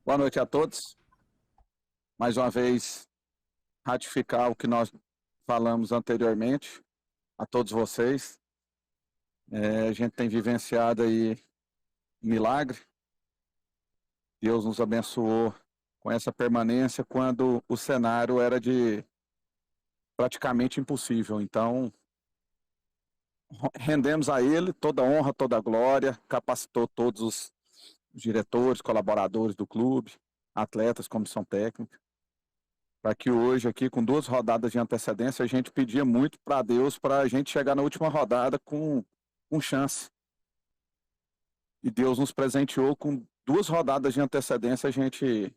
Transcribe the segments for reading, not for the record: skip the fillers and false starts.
Boa noite a todos. Mais uma vez, ratificar o que nós falamos anteriormente, a todos vocês. A gente tem vivenciado aí milagre. Deus nos abençoou com essa permanência quando o cenário era de praticamente impossível. Então, rendemos a Ele toda a honra, toda a glória, capacitou todos os diretores, colaboradores do clube, atletas, comissão técnica, para que hoje aqui, com 2 rodadas de antecedência, a gente pedia muito para Deus para a gente chegar na última rodada com chance. E Deus nos presenteou com 2 rodadas de antecedência, a gente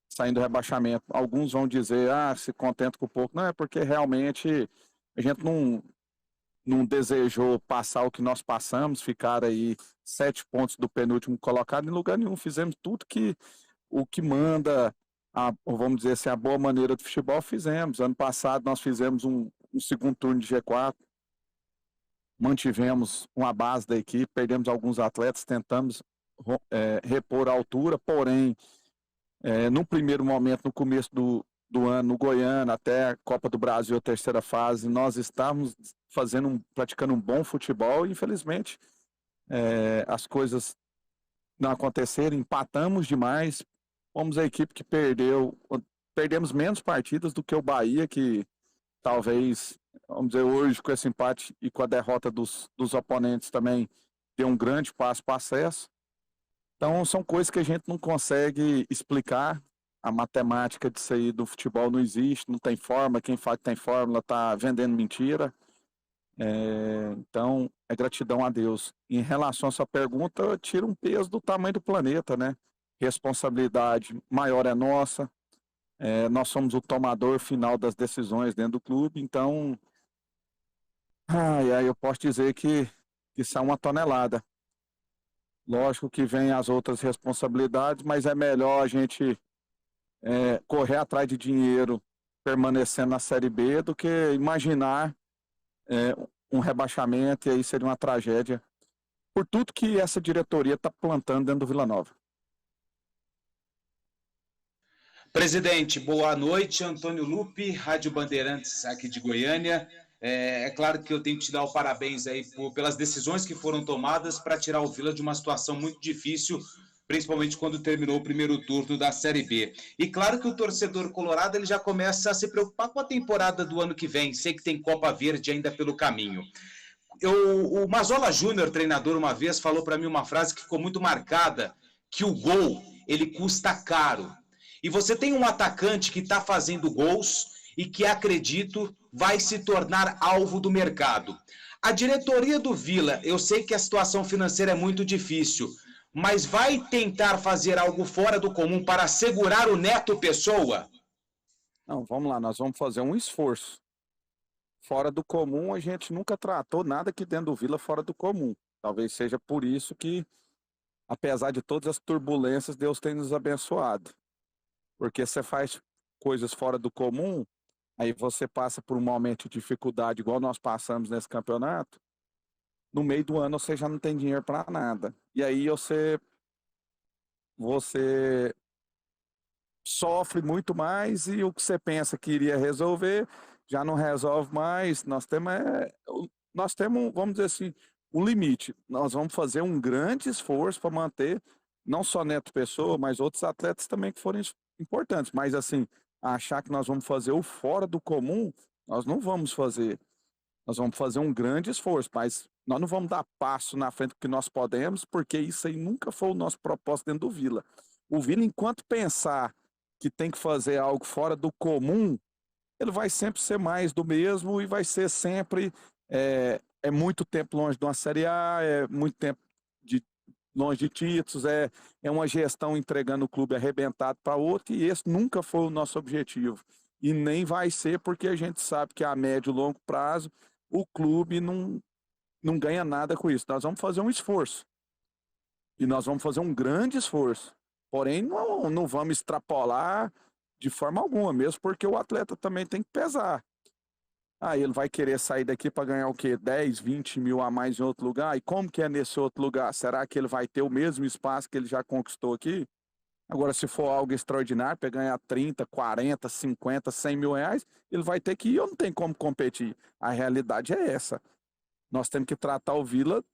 saindo do rebaixamento. Alguns vão dizer, se contenta com pouco. Não, é porque realmente a gente não desejou passar o que nós passamos, ficar aí 7 pontos do penúltimo colocado em lugar nenhum. Fizemos tudo o que manda, vamos dizer assim, a boa maneira do futebol, fizemos. Ano passado nós fizemos um segundo turno de G4, mantivemos uma base da equipe, perdemos alguns atletas, tentamos repor a altura, porém, no primeiro momento, no começo do ano, no Goiânia, até a Copa do Brasil, a terceira fase, nós estávamos praticando um bom futebol e, infelizmente, as coisas não aconteceram, empatamos demais, fomos a equipe que perdemos menos partidas do que o Bahia, que talvez, vamos dizer, hoje com esse empate e com a derrota dos oponentes também deu um grande passo para o acesso. Então são coisas que a gente não consegue explicar. A matemática disso aí do futebol não existe, não tem forma, quem fala que tem fórmula está vendendo mentira. Então é gratidão a Deus. Em relação à sua pergunta, tira um peso do tamanho do planeta, né? Responsabilidade maior é nossa, nós somos o tomador final das decisões dentro do clube, então eu posso dizer que isso é uma tonelada. Lógico que vem as outras responsabilidades, mas é melhor a gente correr atrás de dinheiro permanecendo na Série B do que imaginar um rebaixamento, e aí seria uma tragédia por tudo que essa diretoria está plantando dentro do Vila Nova. Presidente, boa noite. Antônio Lupe, Rádio Bandeirantes aqui de Goiânia. É claro que eu tenho que te dar o parabéns aí pelas decisões que foram tomadas para tirar o Vila de uma situação muito difícil, principalmente quando terminou o primeiro turno da Série B. E claro que o torcedor colorado ele já começa a se preocupar com a temporada do ano que vem. Sei que tem Copa Verde ainda pelo caminho. O Mazola Júnior, treinador, uma vez falou para mim uma frase que ficou muito marcada, que o gol, ele custa caro. E você tem um atacante que está fazendo gols e que, acredito, vai se tornar alvo do mercado. A diretoria do Vila, eu sei que a situação financeira é muito difícil, mas vai tentar fazer algo fora do comum para segurar o Neto Pessoa? Não, vamos lá, nós vamos fazer um esforço. Fora do comum, a gente nunca tratou nada aqui dentro do Vila fora do comum. Talvez seja por isso que, apesar de todas as turbulências, Deus tem nos abençoado. Porque você faz coisas fora do comum, aí você passa por um momento de dificuldade, igual nós passamos nesse campeonato, no meio do ano você já não tem dinheiro para nada. E aí você sofre muito mais e o que você pensa que iria resolver, já não resolve mais. Nós temos, vamos dizer assim, um limite. Nós vamos fazer um grande esforço para manter não só Neto Pessoa, mas outros atletas também que foram importantes. Mas assim, achar que nós vamos fazer o fora do comum, nós não vamos fazer. Nós vamos fazer um grande esforço, mas nós não vamos dar passo na frente do que nós podemos, porque isso aí nunca foi o nosso propósito dentro do Vila. O Vila, enquanto pensar que tem que fazer algo fora do comum, ele vai sempre ser mais do mesmo e vai ser sempre muito tempo longe de uma Série A, muito tempo longe de títulos, é uma gestão entregando o clube arrebentado para outro, e esse nunca foi o nosso objetivo. E nem vai ser, porque a gente sabe que a médio e longo prazo o clube não ganha nada com isso. Nós vamos fazer um esforço. E nós vamos fazer um grande esforço. Porém, não vamos extrapolar de forma alguma, mesmo porque o atleta também tem que pesar. Ele vai querer sair daqui para ganhar o quê? 10, 20 mil a mais em outro lugar? E como que é nesse outro lugar? Será que ele vai ter o mesmo espaço que ele já conquistou aqui? Agora, se for algo extraordinário, para ganhar 30, 40, 50, 100 mil reais, ele vai ter que ir ou não tem como competir. A realidade é essa. Nós temos que tratar o Vila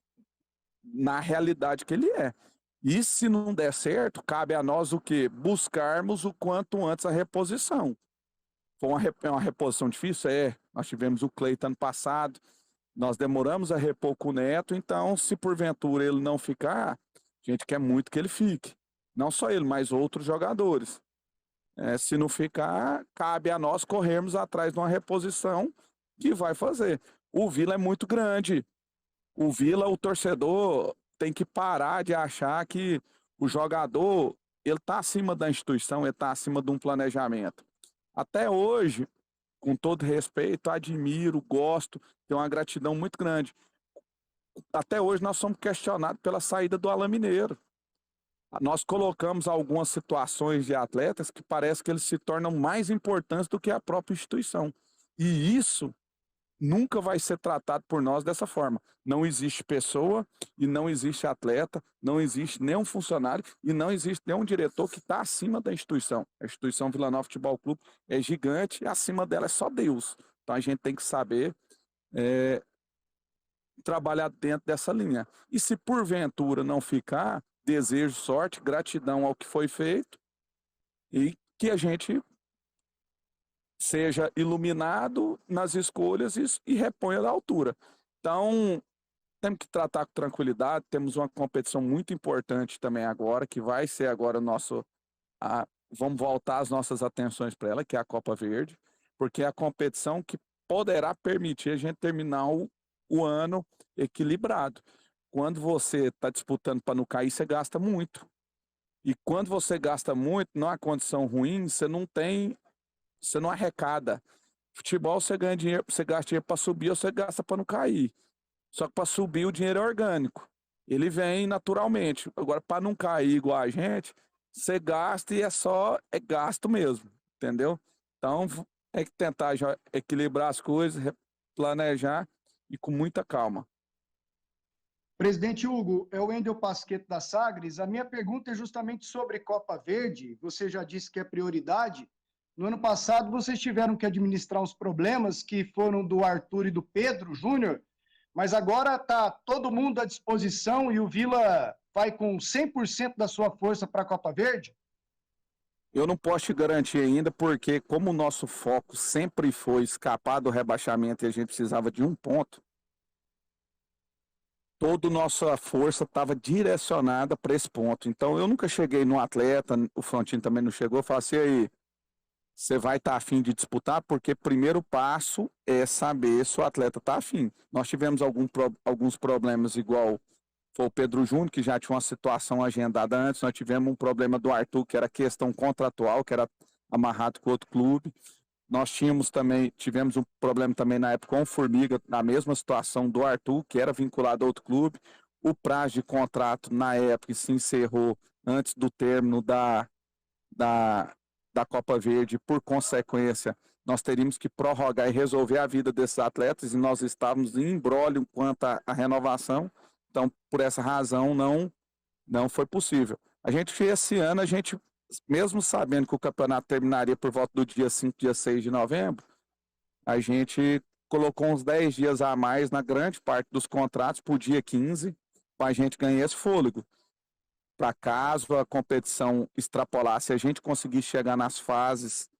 na realidade que ele é. E se não der certo, cabe a nós o quê? Buscarmos o quanto antes a reposição. Foi uma reposição difícil? É. Nós tivemos o Cleiton ano passado, nós demoramos a repor com o Neto, então se porventura ele não ficar, a gente quer muito que ele fique. Não só ele, mas outros jogadores. Se não ficar, cabe a nós corrermos atrás de uma reposição que vai fazer. O Vila é muito grande. O Vila, o torcedor tem que parar de achar que o jogador ele está acima da instituição, ele está acima de um planejamento. Até hoje, com todo respeito, admiro, gosto, tenho uma gratidão muito grande. Até hoje nós somos questionados pela saída do Alain Mineiro. Nós colocamos algumas situações de atletas que parece que eles se tornam mais importantes do que a própria instituição. E isso nunca vai ser tratado por nós dessa forma. Não existe pessoa e não existe atleta, não existe nenhum funcionário e não existe nenhum diretor que está acima da instituição. A instituição Vila Nova Futebol Clube é gigante e acima dela é só Deus. Então a gente tem que saber trabalhar dentro dessa linha. E se porventura não ficar, desejo sorte, gratidão ao que foi feito e que a gente seja iluminado nas escolhas e reponha da altura. Então, temos que tratar com tranquilidade, temos uma competição muito importante também agora, que vai ser agora vamos voltar as nossas atenções para ela, que é a Copa Verde, porque é a competição que poderá permitir a gente terminar o ano equilibrado. Quando você está disputando para não cair, você gasta muito. E quando você gasta muito, numa condição ruim, você não arrecada. Futebol você ganha dinheiro, você gasta dinheiro para subir ou você gasta para não cair. Só que para subir o dinheiro é orgânico. Ele vem naturalmente. Agora, para não cair igual a gente, você gasta e é gasto mesmo. Entendeu? Então, é que tentar já equilibrar as coisas, planejar e com muita calma. Presidente Hugo, é o Wendel Pasquetto da Sagres. A minha pergunta é justamente sobre Copa Verde. Você já disse que é prioridade. No ano passado, vocês tiveram que administrar uns problemas que foram do Arthur e do Pedro Júnior, mas agora está todo mundo à disposição e o Vila vai com 100% da sua força para a Copa Verde? Eu não posso te garantir ainda, porque como o nosso foco sempre foi escapar do rebaixamento e a gente precisava de um ponto, toda a nossa força estava direcionada para esse ponto. Então, eu nunca cheguei no atleta, o Frontino também não chegou, eu falei assim, aí, você vai estar afim de disputar? Porque primeiro passo é saber se o atleta está afim. Nós tivemos alguns problemas, igual foi o Pedro Júnior, que já tinha uma situação agendada antes. Nós tivemos um problema do Arthur, que era questão contratual, que era amarrado com outro clube. Nós tivemos um problema também na época com o Formiga, na mesma situação do Arthur, que era vinculado a outro clube. O prazo de contrato, na época, se encerrou antes do término da Copa Verde. Por consequência, nós teríamos que prorrogar e resolver a vida desses atletas, e nós estávamos em imbróglio quanto à renovação. Então, por essa razão, não foi possível. Esse ano, mesmo sabendo que o campeonato terminaria por volta do dia 5, dia 6 de novembro, a gente colocou uns 10 dias a mais na grande parte dos contratos, por dia 15, para a gente ganhar esse fôlego. Para caso a competição extrapolasse, a gente conseguir chegar nas fases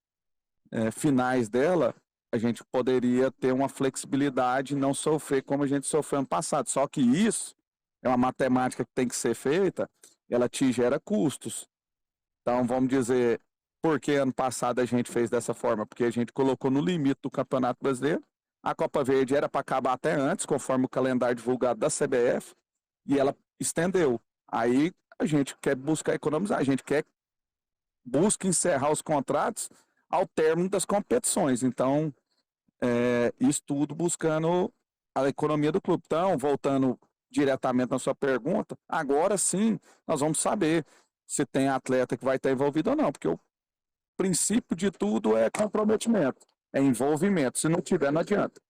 finais dela, a gente poderia ter uma flexibilidade e não sofrer como a gente sofreu ano passado. Só que isso é uma matemática que tem que ser feita, ela te gera custos. Então, vamos dizer, por que ano passado a gente fez dessa forma? Porque a gente colocou no limite do Campeonato Brasileiro. A Copa Verde era para acabar até antes, conforme o calendário divulgado da CBF, e ela estendeu. Aí a gente quer buscar economizar, a gente busca encerrar os contratos ao término das competições. Então, isso tudo buscando a economia do clube. Então, voltando diretamente na sua pergunta, agora sim nós vamos saber se tem atleta que vai estar envolvido ou não, porque o princípio de tudo é comprometimento, é envolvimento. Se não tiver, não adianta.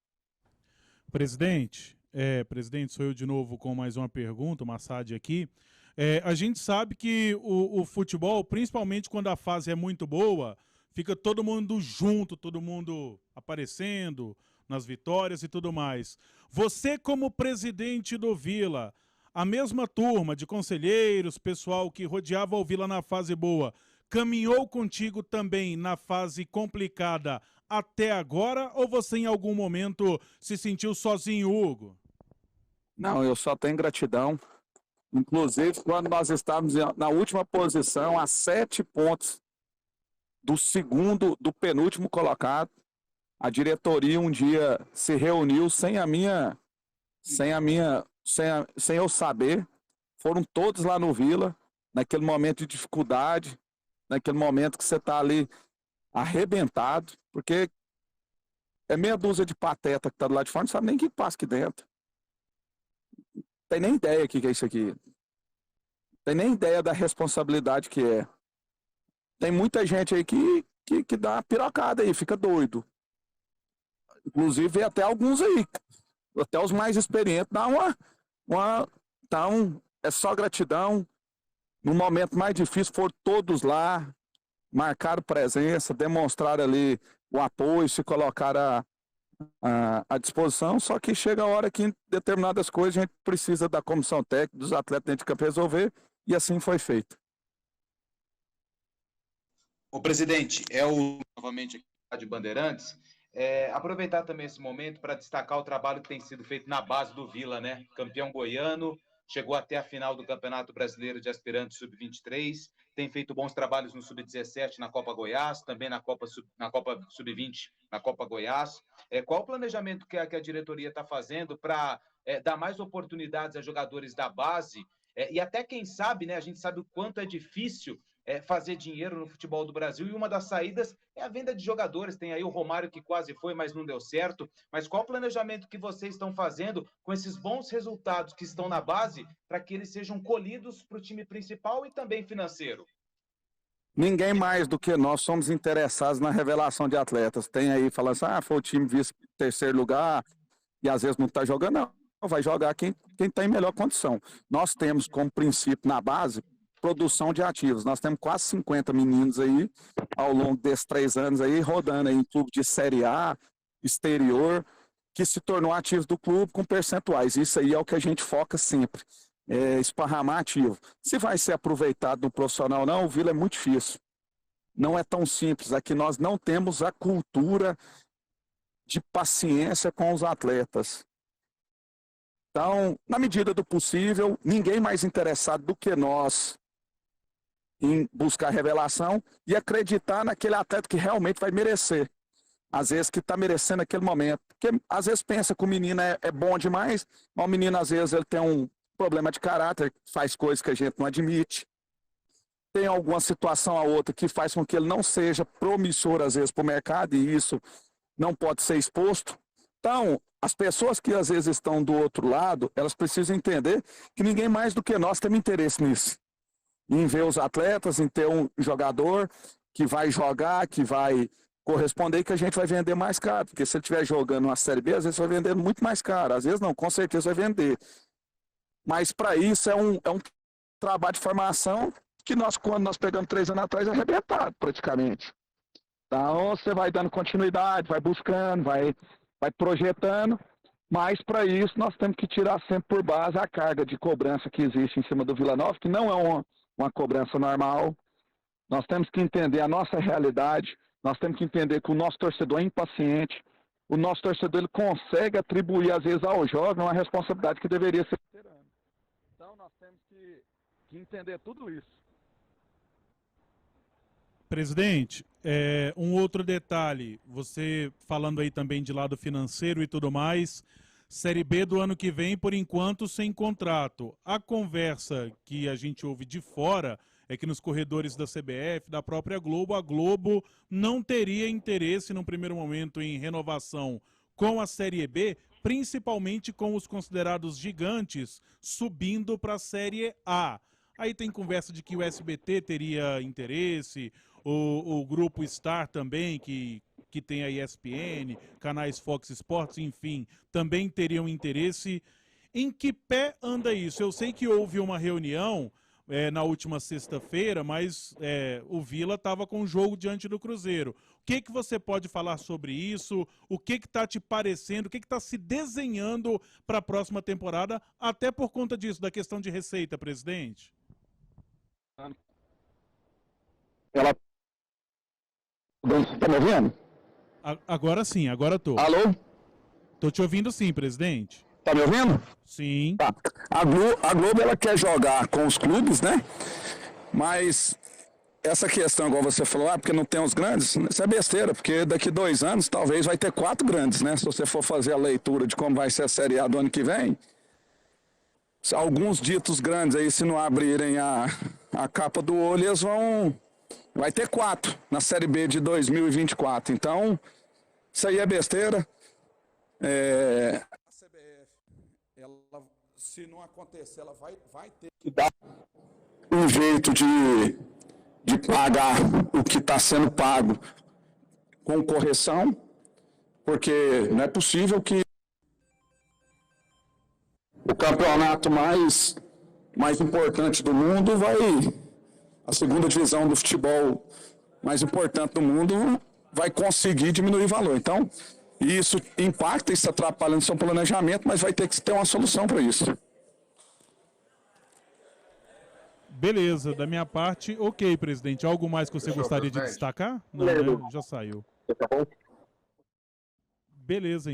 Presidente, sou eu de novo com mais uma pergunta, uma Massad aqui. A gente sabe que o futebol, principalmente quando a fase é muito boa, fica todo mundo junto, todo mundo aparecendo nas vitórias e tudo mais. Você, como presidente do Vila, a mesma turma de conselheiros, pessoal que rodeava o Vila na fase boa, caminhou contigo também na fase complicada até agora, ou você em algum momento se sentiu sozinho, Hugo? Não, eu só tenho gratidão. Inclusive, quando nós estávamos na última posição, a 7 pontos do penúltimo colocado, a diretoria um dia se reuniu sem eu saber. Foram todos lá no Vila, naquele momento de dificuldade, naquele momento que você está ali arrebentado, porque é meia dúzia de pateta que está do lado de fora, não sabe nem o que passa aqui dentro. Tem nem ideia o que é isso aqui. Tem nem ideia da responsabilidade que é. Tem muita gente aí que dá uma pirocada aí, fica doido. Inclusive até alguns aí, até os mais experientes, dá então, é só gratidão. No momento mais difícil, foram todos lá, marcaram presença, demonstraram ali o apoio, se colocaram à disposição, só que chega a hora que em determinadas coisas a gente precisa da comissão técnica, dos atletas dentro de campo resolver, e assim foi feito. O presidente, novamente aqui da Rádio Bandeirantes, aproveitar também esse momento para destacar o trabalho que tem sido feito na base do Vila, né? Campeão goiano, chegou até a final do Campeonato Brasileiro de Aspirantes Sub-23, tem feito bons trabalhos no Sub-17 na Copa Goiás, também na Copa Sub-20, na Copa Goiás. Qual o planejamento que a diretoria está fazendo para dar mais oportunidades a jogadores da base? E até quem sabe, né? A gente sabe o quanto é difícil fazer dinheiro no futebol do Brasil, e uma das saídas é a venda de jogadores. Tem aí o Romário que quase foi, mas não deu certo. Mas qual o planejamento que vocês estão fazendo com esses bons resultados que estão na base para que eles sejam colhidos para o time principal e também financeiro? Ninguém mais do que nós somos interessados na revelação de atletas. Tem aí falando assim, foi o time vice-terceiro lugar e às vezes não está jogando. Não, vai jogar quem está em melhor condição. Nós temos como princípio na base produção de ativos. Nós temos quase 50 meninos aí, ao longo desses 3 anos aí, rodando aí em clube de Série A, exterior, que se tornou ativos do clube com percentuais. Isso aí é o que a gente foca sempre, esparramar ativo. Se vai ser aproveitado no profissional ou não, o Vila é muito difícil. Não é tão simples. Aqui nós não temos a cultura de paciência com os atletas. Então, na medida do possível, ninguém mais interessado do que nós em buscar revelação e acreditar naquele atleta que realmente vai merecer. Às vezes que está merecendo naquele momento. Porque às vezes pensa que o menino é bom demais, mas o menino às vezes ele tem um problema de caráter, faz coisas que a gente não admite. Tem alguma situação a outra que faz com que ele não seja promissor às vezes para o mercado, e isso não pode ser exposto. Então, as pessoas que às vezes estão do outro lado, elas precisam entender que ninguém mais do que nós tem interesse nisso. Em ver os atletas, em ter um jogador que vai jogar, que vai corresponder, que a gente vai vender mais caro. Porque se ele estiver jogando uma Série B, às vezes vai vender muito mais caro. Às vezes não, com certeza vai vender. Mas para isso é um trabalho de formação que quando nós pegamos 3 anos atrás, é arrebentado praticamente. Então você vai dando continuidade, vai buscando, vai projetando. Mas para isso nós temos que tirar sempre por base a carga de cobrança que existe em cima do Vila Nova, que não é uma cobrança normal. Nós temos que entender a nossa realidade, nós temos que entender que o nosso torcedor é impaciente, o nosso torcedor ele consegue atribuir às vezes ao jovem uma responsabilidade que deveria ser veterano. Então nós temos que entender tudo isso. Presidente, um outro detalhe, você falando aí também de lado financeiro e tudo mais, Série B do ano que vem, por enquanto, sem contrato. A conversa que a gente ouve de fora é que nos corredores da CBF, da própria Globo, a Globo não teria interesse, num primeiro momento, em renovação com a Série B, principalmente com os considerados gigantes subindo para a Série A. Aí tem conversa de que o SBT teria interesse, o grupo Star também, que tem a ESPN, canais Fox Sports, enfim, também teriam interesse. Em que pé anda isso? Eu sei que houve uma reunião, na última sexta-feira, mas o Vila estava com o jogo diante do Cruzeiro. O que que você pode falar sobre isso? O que está te parecendo? O que está se desenhando para a próxima temporada, até por conta disso, da questão de receita, presidente? Ela... Tá me ouvindo? Agora sim, agora estou. Alô? Estou te ouvindo sim, presidente. Tá me ouvindo? Sim. Tá. A Globo, ela quer jogar com os clubes, né? Mas essa questão, igual você falou, porque não tem os grandes, isso é besteira, porque daqui 2 anos talvez vai ter 4 grandes, né? Se você for fazer a leitura de como vai ser a Série A do ano que vem, alguns ditos grandes aí, se não abrirem a capa do olho, eles vai ter 4 na Série B de 2024. Então, isso aí é besteira. A CBF, ela, se não acontecer, ela vai ter que dar um jeito de pagar o que está sendo pago com correção, porque não é possível que o campeonato mais importante do mundo a segunda divisão do futebol mais importante do mundo vai conseguir diminuir o valor. Então, isso impacta, isso atrapalha no seu planejamento, mas vai ter que ter uma solução para isso. Beleza, da minha parte, ok, presidente. Algo mais que você gostaria de destacar? Não, né? Já saiu. Beleza,